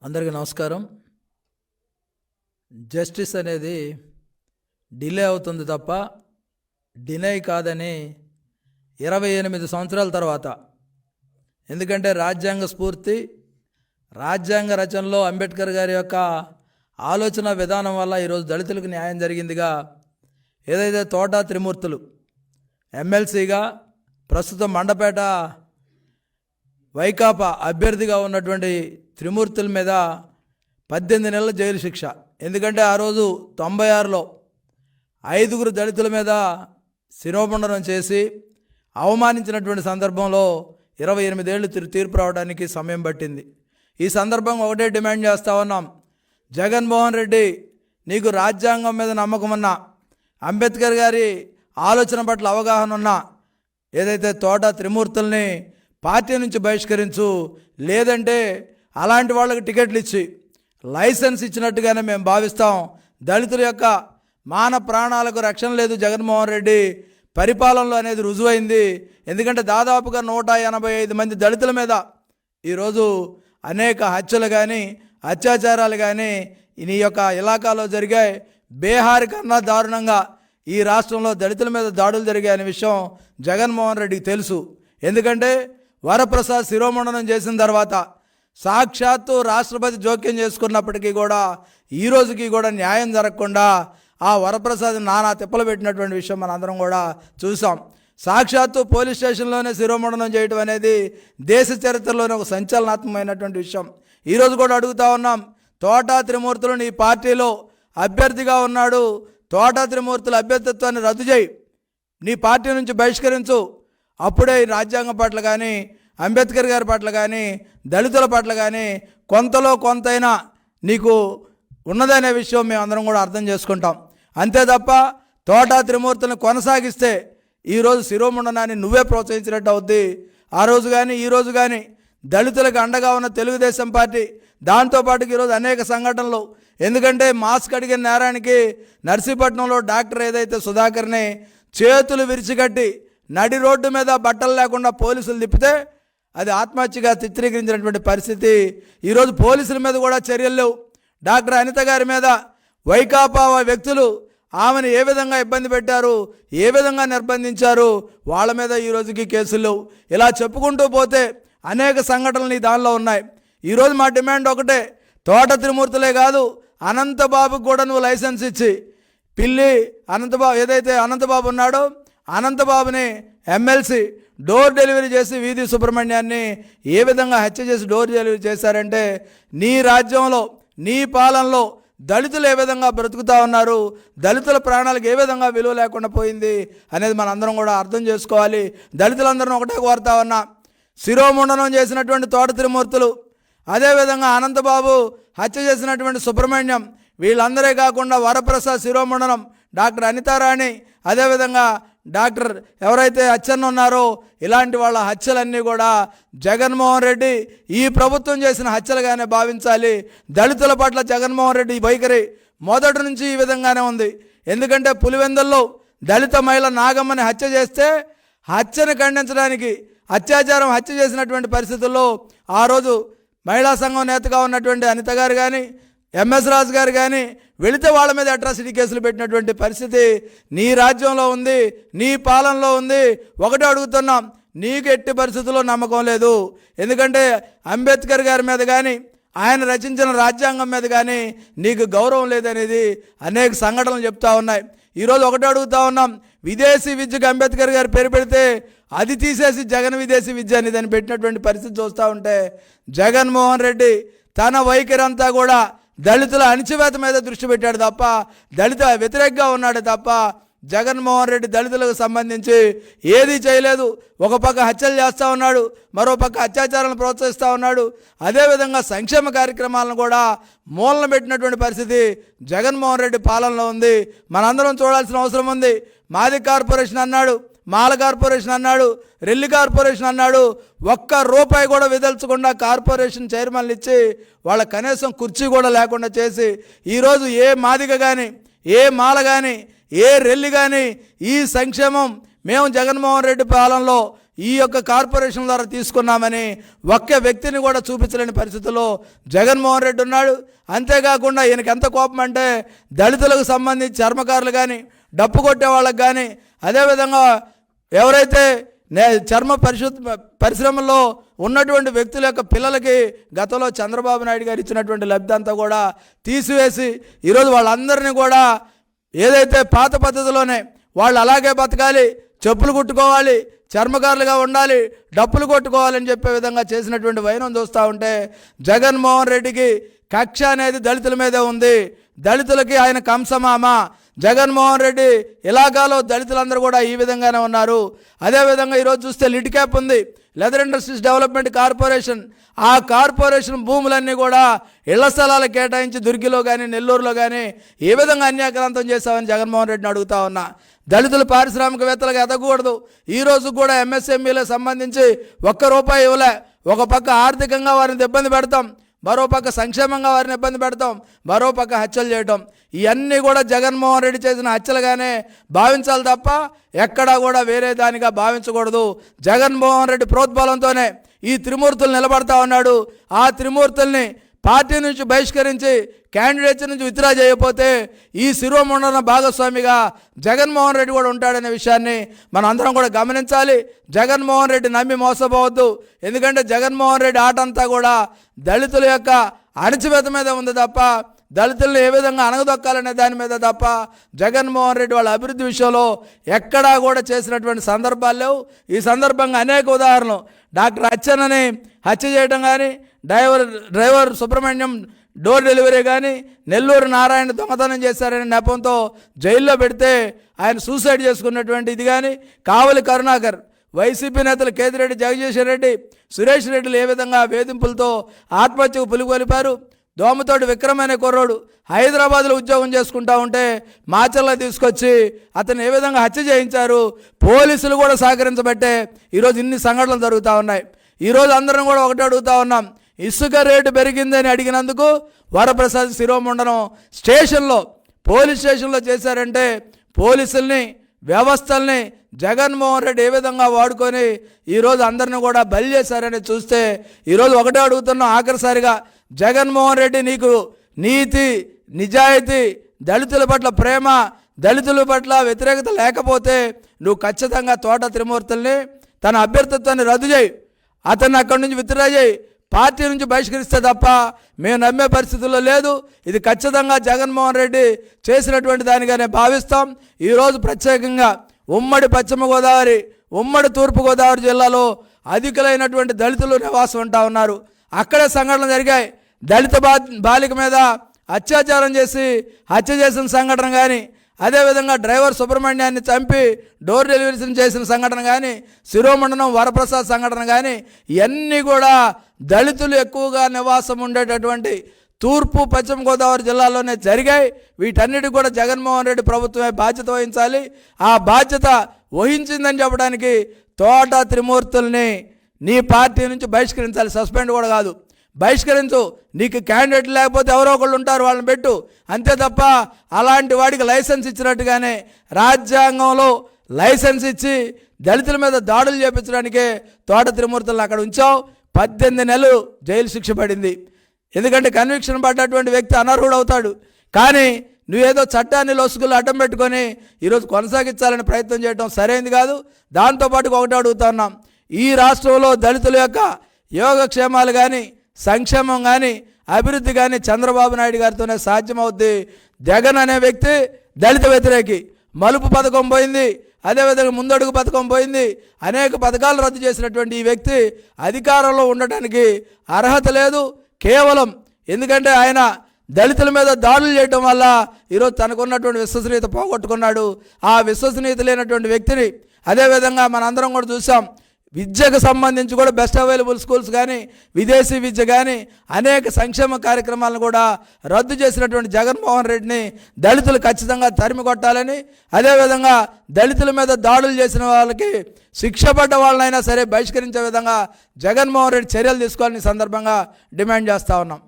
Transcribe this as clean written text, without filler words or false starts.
అందరికీ నమస్కారం. జస్టిస్ అనేది డిలే అవుతుంది తప్ప డినై కాదని 28 సంవత్సరాల తర్వాత, ఎందుకంటే రాజ్యాంగ స్ఫూర్తి, రాజ్యాంగ రచనలో అంబేద్కర్ గారి యొక్క ఆలోచన విధానం వల్ల ఈరోజు దళితులకు న్యాయం జరిగిందిగా ఏదైతే తోట త్రిమూర్తులు ఎమ్మెల్సీగా ప్రస్తుతం మండపేట వైకాపా అభ్యర్థిగా ఉన్నటువంటి త్రిమూర్తుల మీద 18 నెలల జైలు శిక్ష. ఎందుకంటే ఆ రోజు 96లో 5 దళితుల మీద శిరోమండనం చేసి అవమానించినటువంటి సందర్భంలో 28 ఏళ్ళు తీర్పు రావడానికి సమయం పట్టింది. ఈ సందర్భంగా ఒకటే డిమాండ్ చేస్తూ ఉన్నాం, జగన్మోహన్ రెడ్డి నీకు రాజ్యాంగం మీద నమ్మకం ఉన్నా, అంబేద్కర్ గారి ఆలోచన పట్ల అవగాహన ఉన్నా, ఏదైతే తోట త్రిమూర్తుల్ని పార్టీ నుంచి బహిష్కరించు, లేదంటే అలాంటి వాళ్ళకి టికెట్లు ఇచ్చి లైసెన్స్ ఇచ్చినట్టుగానే మేము భావిస్తాం. దళితుల యొక్క మాన ప్రాణాలకు రక్షణ లేదు జగన్మోహన్ రెడ్డి పరిపాలనలో అనేది రుజువైంది. ఎందుకంటే దాదాపుగా 185 మంది దళితుల మీద ఈరోజు అనేక హత్యలు కానీ అత్యాచారాలు కానీ ఈ యొక్క ఇలాకాలో జరిగాయి. బీహార్ కన్నా దారుణంగా ఈ రాష్ట్రంలో దళితుల మీద దాడులు జరిగాయనే విషయం జగన్మోహన్ రెడ్డికి తెలుసు. ఎందుకంటే వరప్రసాద్ శిరోమండనం చేసిన తర్వాత సాక్షాత్తు రాష్ట్రపతి జోక్యం చేసుకున్నప్పటికీ కూడా ఈ రోజుకి కూడా న్యాయం జరగకుండా ఆ వరప్రసాద్ నానా తిప్పలు పెట్టినటువంటి విషయం మనందరం కూడా చూసాం. సాక్షాత్తు పోలీస్ స్టేషన్లోనే శిరోమండనం చేయడం అనేది దేశ చరిత్రలోనే ఒక సంచలనాత్మకమైనటువంటి విషయం. ఈరోజు కూడా అడుగుతా ఉన్నాం, తోట త్రిమూర్తులు నీ పార్టీలో అభ్యర్థిగా ఉన్నాడు, తోట త్రిమూర్తుల అభ్యర్థిత్వాన్ని రద్దు చేయి, నీ పార్టీ నుంచి బహిష్కరించు. అప్పుడే రాజ్యాంగం పట్ల కానీ అంబేద్కర్ గారి పట్ల కానీ దళితుల పట్ల కానీ కొంతలో కొంతైనా నీకు ఉన్నదనే విషయం మేమందరం కూడా అర్థం చేసుకుంటాం. అంతే తప్ప తోట త్రిమూర్తులను కొనసాగిస్తే ఈరోజు శిరోమండనాన్ని నువ్వే ప్రోత్సహించినట్టు అవుద్ది. ఆ రోజు కానీ ఈ రోజు కానీ దళితులకు అండగా ఉన్న తెలుగుదేశం పార్టీ, దాంతోపాటుకి ఈరోజు అనేక సంఘటనలు, ఎందుకంటే మాస్క్ అడిగిన నేరానికి నర్సీపట్నంలో డాక్టర్ ఏదైతే సుధాకర్ని చేతులు విరిచికట్టి నడి రోడ్డు మీద బట్టలు లేకుండా పోలీసులు తిప్పితే అది ఆత్మహత్యగా చిత్రీకరించినటువంటి పరిస్థితి. ఈరోజు పోలీసుల మీద కూడా చర్యలు లేవు. డాక్టర్ అనిత గారి మీద వైకాపా వ్యక్తులు ఆమెను ఏ విధంగా ఇబ్బంది పెట్టారు, ఏ విధంగా నిర్బంధించారు, వాళ్ళ మీద ఈ రోజుకి కేసులు లేవు. ఇలా చెప్పుకుంటూ పోతే అనేక సంఘటనలు ఈ దానిలో ఉన్నాయి. ఈరోజు మా డిమాండ్ ఒకటే, తోట త్రిమూర్తులే కాదు అనంతబాబుకు కూడా నువ్వు లైసెన్స్ ఇచ్చి పిల్లి అనంతబాబు ఏదైతే అనంతబాబు ఉన్నాడో అనంతబాబుని ఎమ్మెల్సీ డోర్ డెలివరీ చేసి వీధి సుబ్రహ్మణ్యాన్ని ఏ విధంగా హత్య చేసి డోర్ డెలివరీ చేశారంటే నీ రాజ్యంలో నీ పాలనలో దళితులు ఏ విధంగా బ్రతుకుతూ ఉన్నారు, దళితుల ప్రాణాలకు ఏ విధంగా విలువ లేకుండా పోయింది అనేది మనందరం కూడా అర్థం చేసుకోవాలి. దళితులందరం ఒకటే కోరుతా ఉన్నా, శిరోమండనం చేసినటువంటి తోట త్రిమూర్తులు, అదేవిధంగా అనంతబాబు హత్య చేసినటువంటి సుబ్రహ్మణ్యం, వీళ్ళందరే కాకుండా వరప్రసాద్ శిరోమండనం, డాక్టర్ అనితారాణి, అదేవిధంగా డాక్టర్ ఎవరైతే అచ్చెన్న ఉన్నారో, ఇలాంటి వాళ్ళ హత్యలన్నీ కూడా జగన్మోహన్ రెడ్డి ఈ ప్రభుత్వం చేసిన హత్యలుగానే భావించాలి. దళితుల పట్ల జగన్మోహన్ రెడ్డి వైఖరి మొదటి నుంచి ఈ విధంగానే ఉంది. ఎందుకంటే పులివెందుల్లో దళిత మహిళ నాగమ్మని హత్య చేస్తే హత్యను ఖండించడానికి హత్య చేసినటువంటి పరిస్థితుల్లో ఆ రోజు మహిళా సంఘం నేతగా ఉన్నటువంటి అనిత గారు కానీ ఎంఎస్ రాజు గారు కానీ వెళితే వాళ్ళ మీద అట్రాసిటీ కేసులు పెట్టినటువంటి పరిస్థితి నీ రాజ్యంలో ఉంది, నీ పాలనలో ఉంది. ఒకటే అడుగుతున్నాం, నీకు ఎట్టి పరిస్థితుల్లో నమ్మకం లేదు. ఎందుకంటే అంబేద్కర్ గారి మీద కానీ ఆయన రచించిన రాజ్యాంగం మీద కానీ నీకు గౌరవం లేదనేది అనేక సంఘటనలు చెప్తా ఉన్నాయి. ఈరోజు ఒకటే అడుగుతా ఉన్నాం, విదేశీ విద్యకు అంబేద్కర్ గారు పేరు పెడితే అది తీసేసి జగన్ విదేశీ విద్య అని దాన్ని పెట్టినటువంటి పరిస్థితి చూస్తూ ఉంటే జగన్మోహన్ రెడ్డి తన వైఖరి అంతా కూడా దళితుల అణిచివేత మీద దృష్టి పెట్టాడు తప్ప దళిత వ్యతిరేకంగా ఉన్నాడు తప్ప జగన్మోహన్ రెడ్డి దళితులకు సంబంధించి ఏదీ చేయలేదు. ఒక పక్క హత్యలు చేస్తూ ఉన్నాడు, మరో పక్క అత్యాచారాలను ప్రోత్సహిస్తూ ఉన్నాడు. అదేవిధంగా సంక్షేమ కార్యక్రమాలను కూడా మూలన పెట్టినటువంటి పరిస్థితి జగన్మోహన్ రెడ్డి పాలనలో ఉంది. మనందరం చూడాల్సిన అవసరం ఉంది. మాది కార్పొరేషన్ అన్నాడు, మాల కార్పొరేషన్ అన్నాడు, రెల్లి కార్పొరేషన్ అన్నాడు. ఒక్క రూపాయి కూడా విదల్చకుండా కార్పొరేషన్ చైర్మన్లు ఇచ్చి వాళ్ళ కనీసం కుర్చీ కూడా లేకుండా చేసి ఈరోజు ఏ మాదిగ కానీ ఏ మాల కానీ ఏ రెల్లి కానీ ఈ సంక్షేమం మేము జగన్మోహన్ రెడ్డి పాలనలో ఈ యొక్క కార్పొరేషన్ ద్వారా తీసుకున్నామని ఒక్క వ్యక్తిని కూడా చూపించలేని పరిస్థితుల్లో జగన్మోహన్ రెడ్డి ఉన్నాడు. అంతేకాకుండా ఈయనకి ఎంత కోపం అంటే దళితులకు సంబంధించి చర్మకారులు కానీ, డప్పు కొట్టే వాళ్ళకి కానీ, అదేవిధంగా ఎవరైతే చర్మ పరిశ్రమలో ఉన్నటువంటి వ్యక్తుల యొక్క పిల్లలకి గతంలో చంద్రబాబు నాయుడు గారు ఇచ్చినటువంటి లబ్ధి అంతా కూడా తీసివేసి ఈరోజు వాళ్ళందరినీ కూడా ఏదైతే పాత పద్ధతిలోనే వాళ్ళు అలాగే బతకాలి, చెప్పులు కుట్టుకోవాలి, చర్మకారులుగా ఉండాలి, డప్పులు కొట్టుకోవాలని చెప్పే విధంగా చేసినటువంటి వైనం చూస్తూ ఉంటే జగన్మోహన్ రెడ్డికి కక్ష అనేది దళితుల మీదే ఉంది. దళితులకి ఆయన కంసమామ. జగన్మోహన్ రెడ్డి ఇలాగాలో దళితులందరూ కూడా ఈ విధంగానే ఉన్నారు. అదేవిధంగా ఈరోజు చూస్తే లిడ్ క్యాప్ ఉంది, లెదర్ ఇండస్ట్రీస్ డెవలప్మెంట్ కార్పొరేషన్. ఆ కార్పొరేషన్ భూములన్నీ కూడా ఇళ్ల స్థలాలు కేటాయించి దుర్గిలో కానీ, నెల్లూరులో కానీ ఏ విధంగా అన్యాక్రాంతం చేశామని జగన్మోహన్ రెడ్డిని అడుగుతా ఉన్నా. దళితులు పారిశ్రామికవేత్తలుగా ఎదగకూడదు. ఈరోజు కూడా ఎంఎస్ఎంఈలకు సంబంధించి ₹1 ఇవ్వలే. ఒక పక్క ఆర్థికంగా వారిని ఇబ్బంది పెడతాం, మరోపక్క సంక్షేమంగా వారిని ఇబ్బంది పెడతాం, మరోపక్క హత్యలు చేయటం. ఇవన్నీ కూడా జగన్మోహన్ రెడ్డి చేసిన హత్యలుగానే భావించాలి తప్ప ఎక్కడా కూడా వేరే దానిగా భావించకూడదు. జగన్మోహన్ రెడ్డి ప్రోద్బలంతోనే ఈ త్రిమూర్తులు నిలబడతా ఉన్నాడు. ఆ త్రిమూర్తుల్ని పార్టీ నుంచి బహిష్కరించి క్యాండిడేట్స్ నుంచి విత్డ్రా చేయకపోతే ఈ శిరోమండన భాగస్వామిగా జగన్మోహన్ రెడ్డి కూడా ఉంటాడనే విషయాన్ని మనం అందరం కూడా గమనించాలి. జగన్మోహన్ రెడ్డి నమ్మి మోసపోవద్దు. ఎందుకంటే జగన్మోహన్ రెడ్డి ఆట అంతా కూడా దళితుల యొక్క అణచివేత మీద ఉంది తప్ప, దళితులను ఏ విధంగా అణగదొక్కాలనే దాని మీద తప్ప జగన్మోహన్ రెడ్డి వాళ్ళ అభివృద్ధి విషయంలో ఎక్కడా కూడా చేసినటువంటి సందర్భాలు లేవు. ఈ సందర్భంగా అనేక ఉదాహరణలు, డాక్టర్ అచ్చెన్నని హత్య చేయడం కానీ, డ్రైవర్ సుబ్రహ్మణ్యం డోర్ డెలివరీ కానీ, నెల్లూరు నారాయణ దొంగతనం చేశారనే నెపంతో జైల్లో పెడితే ఆయన సూసైడ్ చేసుకున్నటువంటి ఇది కానీ, కావలి కరుణాకర్, వైసీపీ నేతలు కేతిరెడ్డి జగదీశ్వర్ రెడ్డి, సురేష్ రెడ్డిలు ఏ విధంగా వేధింపులతో ఆత్మహత్యకు పులికొలిపారు. దోమతోటి విక్రమ్ అనే కుర్రోడు హైదరాబాద్లో ఉద్యోగం చేసుకుంటా ఉంటే మాచర్లో తీసుకొచ్చి అతను ఏ విధంగా హత్య చేయించారు. పోలీసులు కూడా సహకరించబట్టే ఈరోజు ఇన్ని సంఘటనలు జరుగుతూ ఉన్నాయి. ఈరోజు అందరం కూడా ఒకటే అడుగుతూ ఉన్నాం, ఇసుక రేటు పెరిగిందని అడిగినందుకు వరప్రసాద్ శిరోమండనం స్టేషన్లో, పోలీస్ స్టేషన్లో చేశారంటే పోలీసుల్ని, వ్యవస్థల్ని జగన్మోహన్ రెడ్డి ఏ విధంగా వాడుకొని ఈరోజు అందరిని కూడా బలి చేశారని చూస్తే ఈరోజు ఒకటే అడుగుతున్నాం ఆఖరిసారిగా, జగన్మోహన్ రెడ్డి నీకు నీతి, నిజాయితీ, దళితుల పట్ల ప్రేమ, దళితుల పట్ల వ్యతిరేకత లేకపోతే నువ్వు ఖచ్చితంగా తోట త్రిమూర్తుల్ని తన అభ్యర్థిత్వాన్ని రద్దు చేయి, అతన్ని అక్కడి నుంచి విత్డ్రా చేయి, పార్టీ నుంచి బహిష్కరిస్తే తప్ప మేము నమ్మే పరిస్థితుల్లో లేదు. ఇది ఖచ్చితంగా జగన్మోహన్ రెడ్డి చేసినటువంటి దానిగానే భావిస్తాం. ఈరోజు ప్రత్యేకంగా ఉమ్మడి పశ్చిమ గోదావరి, ఉమ్మడి తూర్పుగోదావరి జిల్లాలో అధికులైనటువంటి దళితులు నివాసం ఉంటా ఉన్నారు. అక్కడే సంఘటనలు జరిగాయి. దళిత బాలిక మీద అత్యాచారం చేసి హత్య చేసిన సంఘటన కానీ, అదేవిధంగా డ్రైవర్ సుబ్రహ్మణ్యాన్ని చంపి డోర్ డెలివరీని చేసిన సంఘటన కానీ, శిరోమండనం వరప్రసాద్ సంఘటన కానీ, ఇవన్నీ కూడా దళితులు ఎక్కువగా నివాసం ఉండేటటువంటి తూర్పు పశ్చిమ గోదావరి జిల్లాలోనే జరిగాయి. వీటన్నిటికి కూడా జగన్మోహన్ రెడ్డి ప్రభుత్వమే బాధ్యత వహించాలి. ఆ బాధ్యత వహించిందని చెప్పడానికి తోట త్రిమూర్తుల్ని నీ పార్టీ నుంచి బహిష్కరించాలి, సస్పెండ్ కూడా కాదు, బహిష్కరించు. నీకు క్యాండిడేట్ లేకపోతే ఎవరో ఒకళ్ళు ఉంటారు, వాళ్ళని పెట్టు, అంతే తప్ప అలాంటి వాడికి లైసెన్స్ ఇచ్చినట్టుగానే రాజ్యాంగంలో లైసెన్స్ ఇచ్చి దళితుల మీద దాడులు చేపించడానికే తోట త్రిమూర్తులను అక్కడ ఉంచావు. 18 నెలలు జైలు శిక్ష పడింది. ఎందుకంటే కన్విక్షన్ పడ్డటువంటి వ్యక్తి అనర్హుడు అవుతాడు. కానీ నువ్వేదో చట్టాన్ని లొసుగులు అడ్డం పెట్టుకొని ఈరోజు కొనసాగించాలని ప్రయత్నం చేయడం సరైనది కాదు. దాంతోపాటు ఒకటి అడుగుతున్నాం, ఈ రాష్ట్రంలో దళితుల యొక్క యోగక్షేమాలు కానీ, సంక్షేమం కానీ, అభివృద్ధి కానీ చంద్రబాబు నాయుడు గారితోనే సాధ్యమవుద్ది. జగన్ అనే వ్యక్తి దళిత వ్యతిరేకి. మలుపు పథకం పోయింది, అదేవిధంగా ముందడుగు పథకం పోయింది, అనేక పథకాలు రద్దు చేసినటువంటి ఈ వ్యక్తి అధికారంలో ఉండటానికి అర్హత లేదు. కేవలం ఎందుకంటే ఆయన దళితుల మీద దాడులు చేయడం వల్ల ఈరోజు తనకున్నటువంటి విశ్వసనీయత పోగొట్టుకున్నాడు. ఆ విశ్వసనీయత లేనటువంటి వ్యక్తిని అదేవిధంగా మనందరం కూడా చూసాం. విద్యకు సంబంధించి కూడా బెస్ట్ అవైలబుల్ స్కూల్స్ కానీ, విదేశీ విద్య కానీ, అనేక సంక్షేమ కార్యక్రమాలను కూడా రద్దు చేసినటువంటి జగన్మోహన్ రెడ్డిని దళితులు ఖచ్చితంగా తరిమి కొట్టాలని, అదేవిధంగా దళితుల మీద దాడులు చేసిన వాళ్ళకి శిక్ష పడ్డ వాళ్ళనైనా సరే బహిష్కరించే విధంగా జగన్మోహన్ రెడ్డి చర్యలు తీసుకోవాలని సందర్భంగా డిమాండ్ చేస్తూ ఉన్నాం.